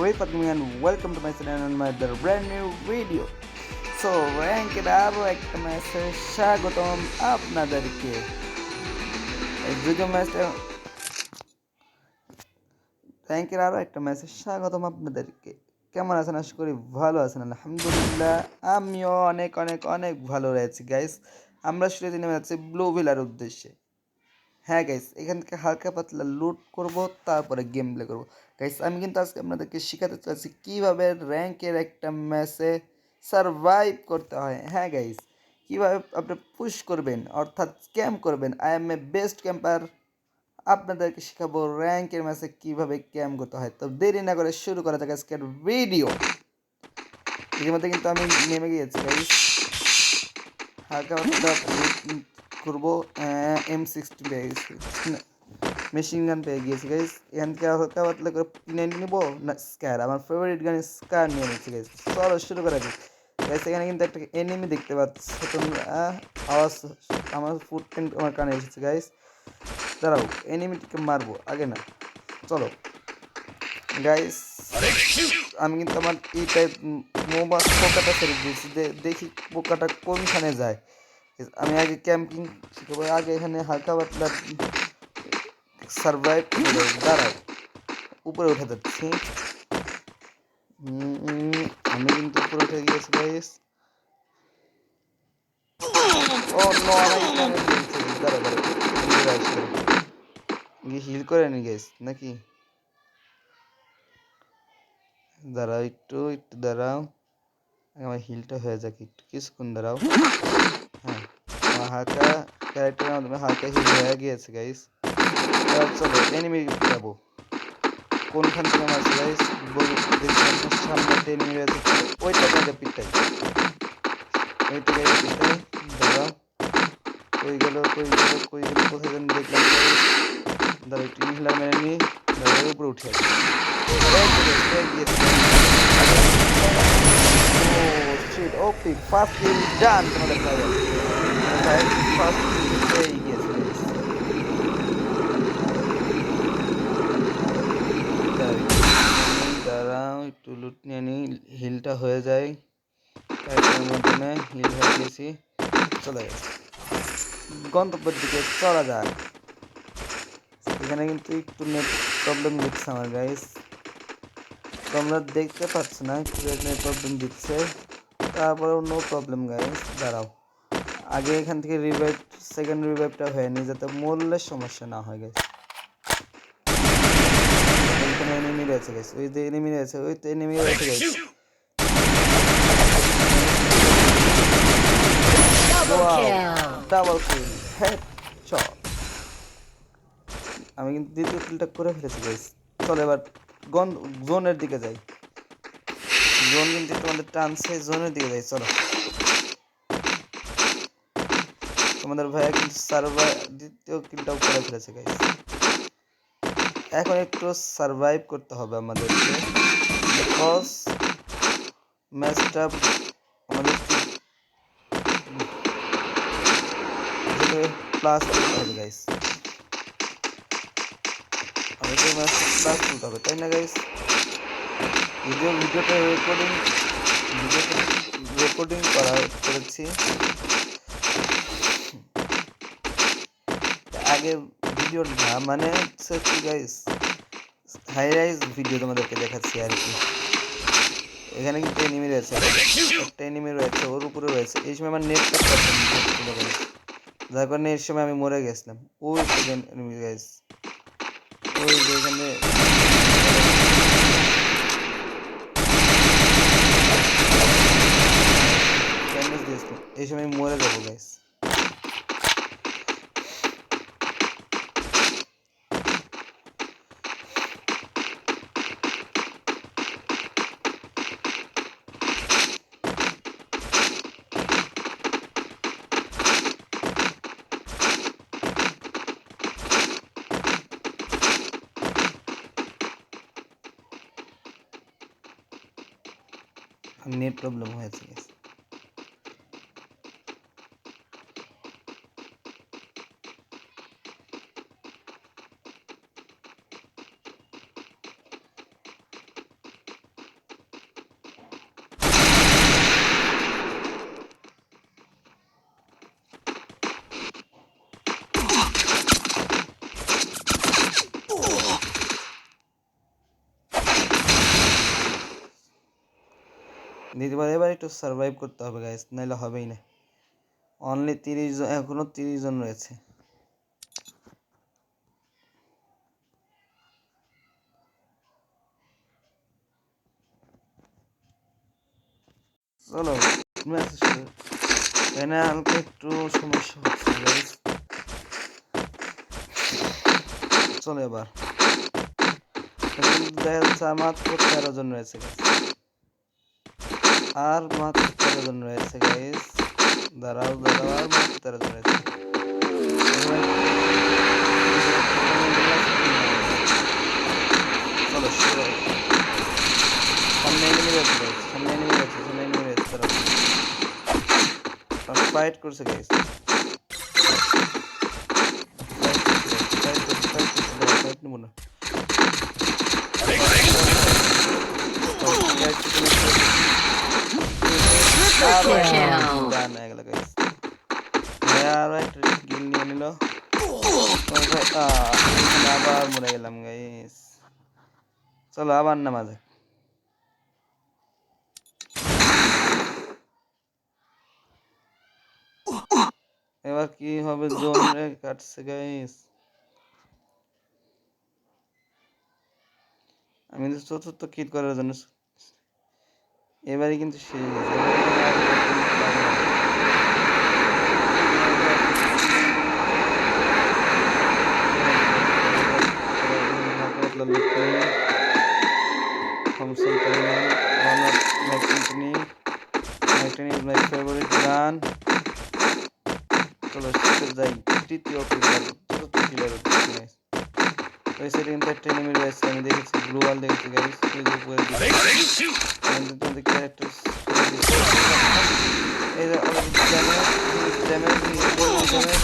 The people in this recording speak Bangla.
Rifat Gaming and welcome to my channel and my other brand new video. So র্যাঙ্কের আরও একটা ম্যাচে স্বাগতম আপনাদেরকে। এই যুগে ম্যাচটা র্যাঙ্কের আরও একটা ম্যাচে স্বাগতম আপনাদেরকে। কেমন আছেন? আশা করি ভালো আছেন। আলহামদুলিল্লাহ আমিও অনেক অনেক অনেক ভালো রয়েছি গাইস। আমরা শুরুতে নেমে যাচ্ছি ব্লু ভিলার উদ্দেশ্যে। হ্যাঁ গাইস, এখান থেকে হালকা পাতলা লুট করব, তারপরে গেম প্লে করবো। গাইস আমি কিন্তু আজকে আপনাদেরকে শেখাতে চাচ্ছি কীভাবে র্যাঙ্কের একটা ম্যাচে সারভাইভ করতে হয়। হ্যাঁ গাইস, কীভাবে আপনি পুশ করবেন অর্থাৎ ক্যাম্প করবেন। I M A best ক্যাম্পার। আপনাদেরকে শেখাবো র্যাঙ্কের ম্যাচে কীভাবে ক্যাম্প করতে হয়। তো দেরি না করে শুরু করা যাক আজকের ভিডিও। ইতিমধ্যে কিন্তু আমি নেমে গিয়েছি গাইস, হালকা পাতলা করবো। M16 পেয়ে গেছি, মেশিন গান পেয়ে গিয়েছি গাইস। এখান থেকে হালকা পাতলা করে P90 নিবো না স্কার, আমার ফেভারিট গান স্কার নিয়ে নিচ্ছি গাইস। চলো শুরু করা যাক গাইস। এখানে কিন্তু একটা এনিমি দেখতে পাচ্ছ তোমরা, আওয়াজ আমার ফুটপ্রিন্ট আমার কানে এসেছে গাইস। দাঁড়াও, এনিমিটিকে মারবো আগে না। চলো গাইস, আমি কিন্তু আমার এই টাইপ পোকাটা ছেড়ে দিয়েছি, দেখি পোকাটা কোনখানে যায়। আমি আগে ক্যাম্পিং শিখবো, আগে এখানে হালকা পাতলা সারভাইভ করে। দাঁড়াও, উপরে উঠে যাচ্ছি। আমি কিন্তু উপরে উঠে গিয়েছি গাইস। ও নো, আমার এখানে দিয়েছে। দাঁড়াও গিয়ে হিল করে নি গাইস নাকি? দাঁড়াও একটু একটু দাঁড়াও, আমার হিলটা হয়ে যাক, একটু কিছুক্ষণ দাঁড়াও। হ্যাঁ, আমার হালকা ক্যারেক্টারের মাধ্যমে হালকা হিল হয়ে গিয়েছে গাইস। চলো এনিমি যাবো। কোনখান থেকে মারছে গাইস? সামনে একটা এনিমি রয়েছে, ওইটা আগে পিটাই, ওইটা আগে পিটাই। দাঁড়াও, কই গেল কোথায় যেন দেখলাম। দাঁড়াও একটু ইনহেলার মেরে নিই। দাঁড়াও উপরে উঠে আসি। ওপি ফার্স্ট কিল ডান তোমাদের ভাইয়ের। ফার্স্ট কিল পেয়ে গিয়েছে গাইস। দাঁড়াও একটু লুট নিয়ে নিই, হিলটা হয়ে যায়। ক্যারেক্টারের মাধ্যমে হিল হয়ে গিয়েছি। চলে গেছে, গন্তব্যের দিকে চলা যায়। এখানে কিন্তু একটু নেট প্রবলেম দিচ্ছে আমার গাইস, তোমরা দেখতে পাচ্ছ না একটু নেট প্রবলেম দিচ্ছে, তারপরেও নো প্রবলেম গাইস। দাঁড়াও, আগে এখান থেকে রিভাইভ, সেকেন্ড রিভাইভটা হয়নি যাতে মূল্যের সমস্যা না হয় গাইস। এখানে এনিমি রয়েছে গাইস, ওই যে এনিমি রয়েছে, ওই তো এনিমি রয়েছে গাইস। ডাবল কিল, হেডশট। আমি কিন্তু দ্বিতীয় কিলটা করে ফেলেছি গাইস। চলো এবার জোনের দিকে যাই। জোন কিন্তু তোমাদের টানছে, জোনের দিকে যাই। চলো, তোমাদের ভাইয়া কিন্তু দ্বিতীয় কিলটাও করে ফেলেছে গাইস। এখন একটু সারভাইভ করতে হবে আমাদেরকে, বিকজ ম্যাচটা আমাদের প্লাস তুলতে হবে গাইস। আমাদেরকে ম্যাচটা প্লাস তুলতে হবে, তাই না গাইস? ভিডিওটা রেকর্ডিং করেছি আগে ভিডিও না, মানে হচ্ছে কি গাইস, হাই রাইজ ভিডিও তোমাদেরকে দেখাচ্ছি আর কি। এখানে কিন্তু এনিমি রয়েছে, একটা এনিমি রয়েছে, ওর উপরে রয়েছে। এই সময় আমার নেটটা প্রবলেম হচ্ছিল গাইস, যার কারণে এই সময় আমি মরে গেছিলাম। ওই সেকেন্ড এনিমি গাইস, ওই যে এখানে ড্যামেজ দিয়েছিলাম, এই সময় আমি মরে যাবো গাইস। নেট প্রবলেম হয়েছে গাইস। দ্বিতীয়বার এবার একটু সার্ভাইভ করতে হবে গাইস, নাহলে হবেই না। অনলি 30 জন, এখনো 30 জন রয়েছে। চলো ম্যাচ শুরু। এখানে হালকা একটু সমস্যা হচ্ছে গাইস। চলো এবার দেখা যাচ্ছে আর মাত্র 13 জন রয়েছে গাইস, আর মাত্র 13 জন রয়েছে গাইস। দাঁড়াও দাঁড়াও, আর মাত্র 13 জন রয়েছে। চলো শুরু। সামনে এনিমি রয়েছে গাইস, সামনে এনিমি রয়েছে, সামনে এনিমি রয়েছে। দাঁড়াও, ফাইট করছে গাইস, ফাইট করছে, দাঁড়াও, ফাইট নেবো না। ডান হয়ে গেল গাইস। আরো একটা কিল নিয়ে নিল। আবার মরে গেলাম গাইস। চলো আবার নামা যাক। এবার কি হবে, জোন কাটছে গাইস। আমি তো চতুর্থ কিল করার জন্য এবারে কিন্তু সেই is my favorite gun. চলো শেষে যাই, তৃতীয় কিলার, চতুর্থ কিলার হচ্ছে। ওই সাইডে কিন্তু একটা এনিমি রয়েছে, আমি দেখেছি ব্লু ওয়াল দেখেছি গাইস। ওই যে উপরে তোমাদের ক্যারেক্টার এই যে ড্যামেজ ড্যামেজ ড্যামেজ